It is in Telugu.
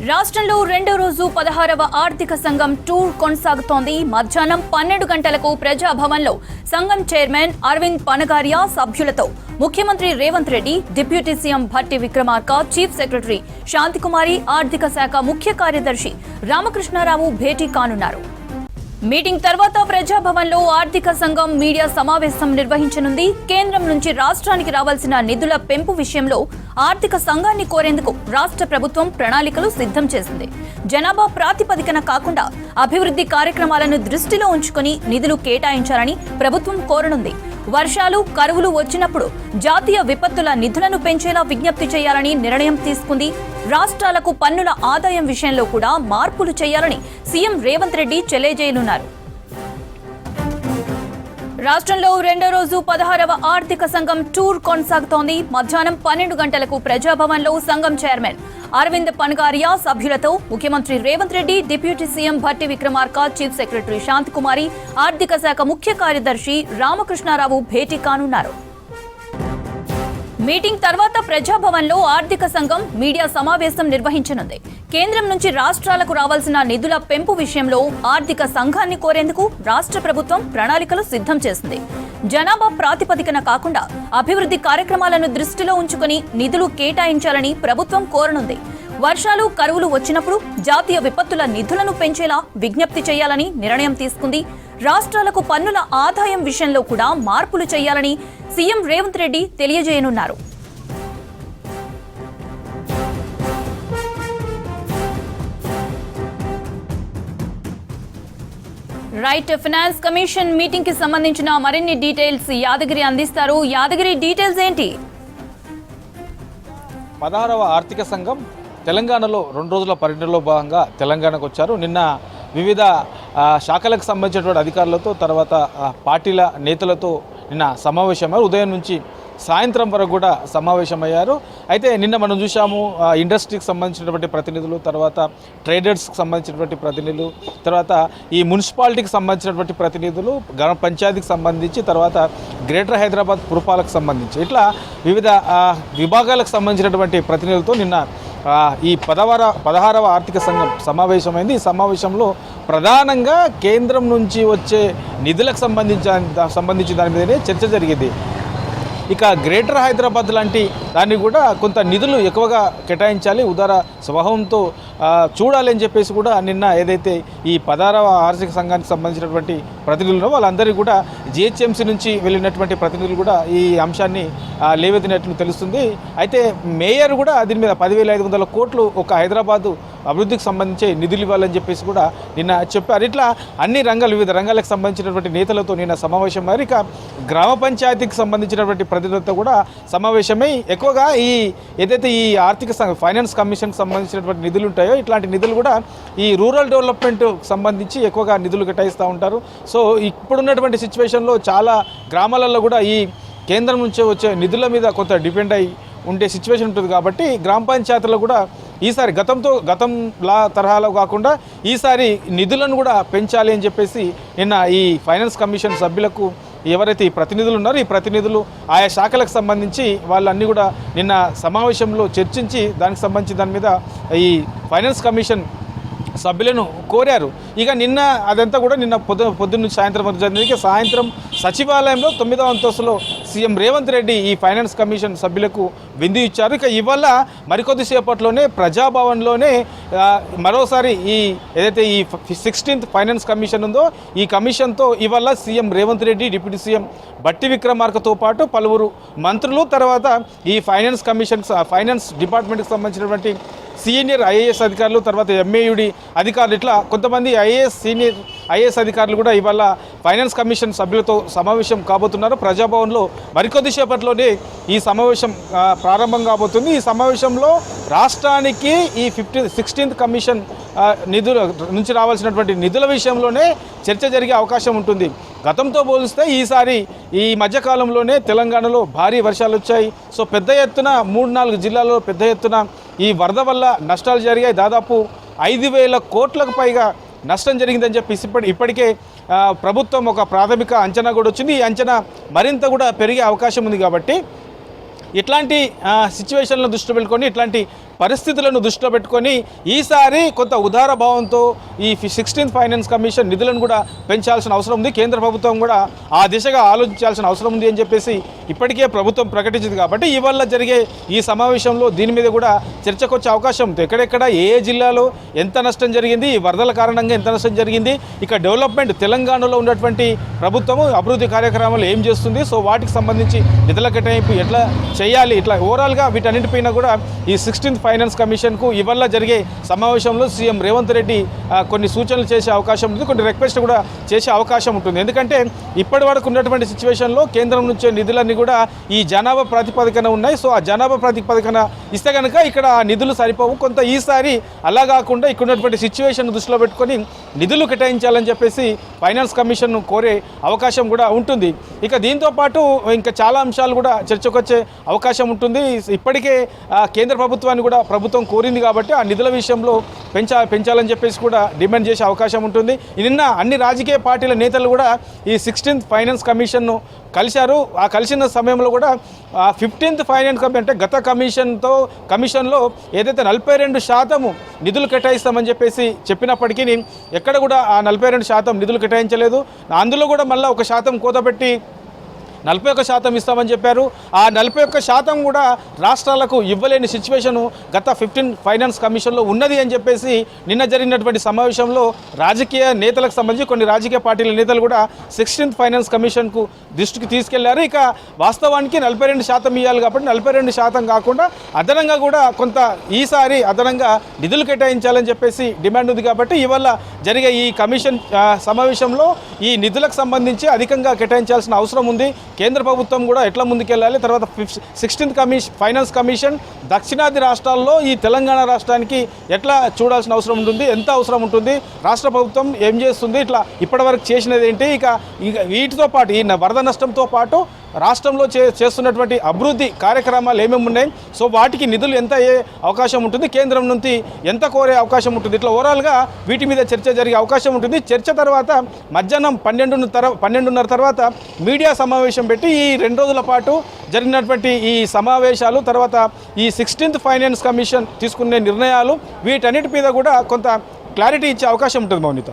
రాష్ట్రంలో రెండో రోజు 16వ ఆర్థిక సంఘం టూర్ కొనసాగుతోంది. మధ్యాహ్నం 12 గంటలకు ప్రజాభవన్లో సంఘం చైర్మన్ అరవింద్ పనగారియా సభ్యులతో ముఖ్యమంత్రి Revanth Reddy, deputy CM Bhatti Vikramarka, chief secretary Santhi Kumari, ఆర్థిక శాఖ ముఖ్య కార్యదర్శి రామకృష్ణారావు భేటీ కానున్నారు. మీటింగ్ తర్వాత ప్రజాభవన్లో ఆర్థిక సంఘం మీడియా సమావేశం నిర్వహించనుంది. కేంద్రం నుంచి రాష్ట్రానికి రావాల్సిన నిధుల పెంపు విషయంలో ఆర్థిక సంఘాన్ని కోరేందుకు రాష్ట్ర ప్రభుత్వం ప్రణాళికలు సిద్ధం చేసింది. జనాభా ప్రాతిపదికన కాకుండా అభివృద్ధి కార్యక్రమాలను దృష్టిలో ఉంచుకుని నిధులు కేటాయించాలని ప్రభుత్వం కోరనుంది. వర్షాలు, కరువులు వచ్చినప్పుడు జాతీయ విపత్తుల నిధులను పెంచేలా విజ్ఞప్తి చేయాలని నిర్ణయం తీసుకుంది. రాష్ట్రాలకు పన్నుల ఆదాయం విషయంలో కూడా మార్పులు చేయాలని సీఎం రేవంత్ రెడ్డి తెలియజేయనున్నారు. రాష్ట్రంలో రెండో రోజు 16వ ఆర్థిక సంఘం టూర్ కొనసాగుతోంది. మధ్యాహ్నం 12 గంటలకు ప్రజాభవన్లో సంఘం చైర్మన్ అరవింద్ పనగారియా సభ్యులతో ముఖ్యమంత్రి Revanth Reddy, deputy CM Bhatti Vikramarka, chief secretary Santhi Kumari, ఆర్థిక శాఖ ముఖ్య కార్యదర్శి రామకృష్ణారావు భేటీ కానున్నారు. మీటింగ్ తర్వాత ప్రజాభవన్లో ఆర్థిక సంఘం మీడియా సమావేశం నిర్వహించనుంది. కేంద్రం నుంచి రాష్ట్రాలకు రావాల్సిన నిధుల పెంపు విషయంలో ఆర్థిక సంఘాన్ని కోరేందుకు రాష్ట్ర ప్రభుత్వం ప్రణాళికలు సిద్ధం చేసింది. జనాభా ప్రాతిపదికన కాకుండా అభివృద్ధి కార్యక్రమాలను దృష్టిలో ఉంచుకుని నిధులు కేటాయించాలని ప్రభుత్వం కోరనుంది. వర్షాలు, కరువులు వచ్చినప్పుడు జాతీయ విపత్తుల నిధులను పెంచేలా విజ్ఞప్తి చేయాలని నిర్ణయం తీసుకుంది. రాష్ట్రాలకు పన్నుల ఆదాయం విషయంలో కూడా మార్పులు చేయాలని సీఎం రేవంత్ రెడ్డి తెలియజేయనున్నారు. రైట్, ఫైనాన్స్ కమిషన్ మీటింగ్ కి సంబంధించిన మరిన్ని డీటెయిల్స్ యాదగిరి అందిస్తారు. యాదగిరి, డీటెయిల్స్ ఏంటి? 16వ ఆర్థిక సంఘం తెలంగాణలో 2 రోజుల పర్యటనలో భాగంగా తెలంగాణకు వచ్చారు. నిన్న వివిధ శాఖలకు సంబంధించినటువంటి అధికారులతో, తర్వాత పార్టీల నేతలతో నిన్న సమావేశమయ్యారు. ఉదయం నుంచి సాయంత్రం వరకు కూడా సమావేశమయ్యారు. అయితే నిన్న మనం చూసాము, ఇండస్ట్రీకి సంబంధించినటువంటి ప్రతినిధులు, తర్వాత ట్రేడర్స్కి సంబంధించినటువంటి ప్రతినిధులు, తర్వాత ఈ మున్సిపాలిటీకి సంబంధించినటువంటి ప్రతినిధులు, గ్రామ పంచాయతీకి సంబంధించి, తర్వాత గ్రేటర్ హైదరాబాద్ పురపాలకు సంబంధించి, ఇట్లా వివిధ విభాగాలకు సంబంధించినటువంటి ప్రతినిధులతో నిన్న ఈ 16వ ఆర్థిక సంఘం సమావేశమైంది. ఈ సమావేశంలో ప్రధానంగా కేంద్రం నుంచి వచ్చే నిధులకు సంబంధించి దాని మీదనే చర్చ జరిగింది. ఇక గ్రేటర్ హైదరాబాద్ లాంటి దాన్ని కూడా కొంత నిధులు ఎక్కువగా కేటాయించాలి, ఉదార స్వభావంతో చూడాలి అని చెప్పేసి కూడా నిన్న ఏదైతే ఈ 16వ ఆర్థిక సంఘానికి సంబంధించినటువంటి ప్రతినిధులు వాళ్ళందరికీ కూడా జిహెచ్ఎంసీ నుంచి వెళ్ళినటువంటి ప్రతినిధులు కూడా ఈ అంశాన్ని లేవెత్తినట్లు తెలుస్తుంది. అయితే మేయర్ కూడా దీని మీద 10,500 కోట్లు ఒక హైదరాబాదు అభివృద్ధికి సంబంధించి నిధులు ఇవ్వాలని చెప్పేసి కూడా నిన్న చెప్పారు. ఇట్లా అన్ని రంగాలు, వివిధ రంగాలకు సంబంధించినటువంటి నేతలతో నిన్న సమావేశమయ్యారు. ఇక గ్రామ పంచాయతీకి సంబంధించినటువంటి ప్రతినిధులతో కూడా సమావేశమై ఎక్కువగా ఈ ఏదైతే ఈ ఆర్థిక ఫైనాన్స్ కమిషన్కి సంబంధించినటువంటి నిధులు ఉంటాయో ఇట్లాంటి నిధులు కూడా ఈ రూరల్ డెవలప్మెంట్ సంబంధించి ఎక్కువగా నిధులు కేటాయిస్తూ ఉంటారు. సో ఇప్పుడున్నటువంటి సిచ్యువేషన్లో చాలా గ్రామాలలో కూడా ఈ కేంద్రం నుంచి వచ్చే నిధుల మీద కొంత డిపెండ్ అయి ఉండే సిచ్యువేషన్ ఉంటుంది. కాబట్టి గ్రామ పంచాయతీలో కూడా ఈసారి గతంలా తరహాలో కాకుండా ఈసారి నిధులను కూడా పెంచాలి అని చెప్పేసి నిన్న ఈ ఫైనాన్స్ కమిషన్ సభ్యులకు ఎవరైతే ఈ ప్రతినిధులు ఉన్నారో ఈ ప్రతినిధులు ఆయా శాఖలకు సంబంధించి వాళ్ళన్నీ కూడా నిన్న సమావేశంలో చర్చించి దానికి సంబంధించి దాని మీద ఈ ఫైనాన్స్ కమిషన్ సభ్యులను కోరారు. ఇక నిన్న అదంతా కూడా నిన్న పొద్దున్న సాయంత్రం వరకు జరిగింది. సాయంత్రం సచివాలయంలో 9వ అంతస్తులో సీఎం రేవంత్ రెడ్డి ఈ ఫైనాన్స్ కమిషన్ సభ్యులకు విందు ఇచ్చారు. ఇక ఇవాళ మరికొద్దిసేపట్లోనే ప్రజాభవన్లోనే మరోసారి ఈ ఏదైతే ఈ 16th ఫైనాన్స్ కమిషన్ ఉందో ఈ కమిషన్తో ఇవాళ CM Revanth Reddy, deputy CM Bhatti విక్రమార్కతో పాటు పలువురు మంత్రులు, తర్వాత ఈ ఫైనాన్స్ డిపార్ట్మెంట్కి సంబంధించినటువంటి సీనియర్ ఐఏఎస్ అధికారులు, తర్వాత ఎంఏయుడి అధికారులు, ఇట్లా కొంతమంది సీనియర్ ఐఏఎస్ అధికారులు కూడా ఇవాళ ఫైనాన్స్ కమిషన్ సభ్యులతో సమావేశం కాబోతున్నారు. ప్రజాభవన్లో మరికొద్దిసేపట్లోనే ఈ సమావేశం ప్రారంభం కాబోతుంది. ఈ సమావేశంలో రాష్ట్రానికి ఈ 16th కమిషన్ నిధుల నుంచి రావాల్సినటువంటి నిధుల విషయంలోనే చర్చ జరిగే అవకాశం ఉంటుంది. గతంతో పోలిస్తే ఈసారి ఈ మధ్యకాలంలోనే తెలంగాణలో భారీ వర్షాలు వచ్చాయి. సో పెద్ద ఎత్తున 3-4 జిల్లాల్లో పెద్ద ఎత్తున ఈ వరద వల్ల నష్టాలు జరిగాయి. దాదాపు 5,000 కోట్లకు పైగా నష్టం జరిగిందని చెప్పి ఇప్పటికే ప్రభుత్వం ఒక ప్రాథమిక అంచనా కూడా వచ్చింది. ఈ అంచనా మరింత కూడా పెరిగే అవకాశం ఉంది. కాబట్టి ఇట్లాంటి సిచ్యువేషన్లను దృష్టిలో పెట్టుకొని ఇట్లాంటి పరిస్థితులను దృష్టిలో పెట్టుకొని ఈసారి కొంత ఉదార భావంతో ఈ 16th ఫైనాన్స్ కమిషన్ నిధులను కూడా పెంచాల్సిన అవసరం ఉంది. కేంద్ర ప్రభుత్వం కూడా ఆ దిశగా ఆలోచించాల్సిన అవసరం ఉంది అని చెప్పేసి ఇప్పటికే ప్రభుత్వం ప్రకటించింది. కాబట్టి ఇవాళ జరిగే ఈ సమావేశంలో దీని మీద కూడా చర్చకు వచ్చే అవకాశం ఉంది. ఎక్కడెక్కడ ఏ జిల్లాలో ఎంత నష్టం జరిగింది, ఈ వరదల కారణంగా ఎంత నష్టం జరిగింది, ఇక డెవలప్మెంట్ తెలంగాణలో ఉన్నటువంటి ప్రభుత్వము అభివృద్ధి కార్యక్రమాలు ఏం చేస్తుంది, సో వాటికి సంబంధించి నిధుల కేటాయింపు ఎట్లా చేయాలి, ఇట్లా ఓవరాల్గా వీటన్నిటిపైన కూడా ఈ 16th ఫైనాన్స్ కమిషన్కు ఇవాళ జరిగే సమావేశంలో సీఎం రేవంత్ రెడ్డి కొన్ని సూచనలు చేసే అవకాశం ఉంటుంది, కొన్ని రిక్వెస్ట్ కూడా చేసే అవకాశం ఉంటుంది. ఎందుకంటే ఇప్పటి వరకు ఉన్నటువంటి సిచ్యువేషన్లో కేంద్రం నుంచే నిధులన్నీ కూడా ఈ జనాభా ప్రాతిపదికన ఉన్నాయి. సో ఆ జనాభా ప్రాతిపదికన ఇస్తే కనుక ఇక్కడ ఆ నిధులు సరిపోవు. కొంత ఈసారి అలా కాకుండా ఇక్కడ ఉన్నటువంటి సిచ్యువేషన్ దృష్టిలో పెట్టుకొని నిధులు కేటాయించాలని చెప్పేసి ఫైనాన్స్ కమిషన్ కోరే అవకాశం కూడా ఉంటుంది. ఇక దీంతో పాటు ఇంకా చాలా అంశాలు కూడా చర్చకు వచ్చే అవకాశం ఉంటుంది. ఇప్పటికే కేంద్ర ప్రభుత్వాన్ని కూడా ప్రభుత్వం కోరింది కాబట్టి ఆ నిధుల విషయంలో పెంచాలని చెప్పేసి కూడా డిమాండ్ చేసే అవకాశం ఉంటుంది. నిన్న అన్ని రాజకీయ పార్టీల నేతలు కూడా ఈ 16th ఫైనాన్స్ కమిషన్ను కలిశారు. ఆ కలిసిన సమయంలో కూడా 15th ఫైనాన్స్ కమిషన్ అంటే గత కమిషన్లో ఏదైతే 42% నిధులు కేటాయిస్తామని చెప్పేసి చెప్పినప్పటికీ ఎక్కడ కూడా ఆ 42% నిధులు కేటాయించలేదు. అందులో కూడా మళ్ళీ 1% కోత పెట్టి 41% ఇస్తామని చెప్పారు. ఆ 41% కూడా రాష్ట్రాలకు ఇవ్వలేని సిచ్యువేషను గత 15th ఫైనాన్స్ కమిషన్లో ఉన్నది అని చెప్పేసి నిన్న జరిగినటువంటి సమావేశంలో రాజకీయ నేతలకు సంబంధించి కొన్ని రాజకీయ పార్టీల నేతలు కూడా 16th ఫైనాన్స్ కమిషన్కు దృష్టికి తీసుకెళ్లారు. ఇక వాస్తవానికి 42% ఇవ్వాలి కాబట్టి 42% కాకుండా అదనంగా కూడా కొంత ఈసారి అదనంగా నిధులు కేటాయించాలని చెప్పేసి డిమాండ్ ఉంది. కాబట్టి ఇవాళ జరిగే ఈ కమిషన్ సమావేశంలో ఈ నిధులకు సంబంధించి అధికంగా కేటాయించాల్సిన అవసరం ఉంది. కేంద్ర ప్రభుత్వం కూడా ఎట్లా ముందుకెళ్ళాలి, తర్వాత 16th ఫైనాన్స్ కమిషన్ దక్షిణాది రాష్ట్రాల్లో ఈ తెలంగాణ రాష్ట్రానికి ఎట్లా చూడాల్సిన అవసరం ఉంటుంది, ఎంత అవసరం ఉంటుంది, రాష్ట్ర ప్రభుత్వం ఏం చేస్తుంది, ఇట్లా ఇప్పటివరకు చేసినది ఏంటి, ఇక వీటితో పాటు ఈ వరద నష్టంతో పాటు రాష్ట్రంలో చేస్తున్నటువంటి అభివృద్ధి కార్యక్రమాలు ఏమేమి ఉన్నాయి, సో వాటికి నిధులు ఎంత అయ్యే అవకాశం ఉంటుంది, కేంద్రం నుంచి ఎంత కోరే అవకాశం ఉంటుంది, ఇట్లా ఓవరాల్గా వీటి మీద చర్చ జరిగే అవకాశం ఉంటుంది. చర్చ తర్వాత మధ్యాహ్నం 12:30 తర్వాత మీడియా సమావేశం పెట్టి ఈ 2 రోజుల పాటు జరిగినటువంటి ఈ సమావేశాలు, తర్వాత ఈ 16th ఫైనాన్స్ కమిషన్ తీసుకునే నిర్ణయాలు, వీటన్నిటి మీద కూడా కొంత క్లారిటీ ఇచ్చే అవకాశం ఉంటుంది. మౌనిత.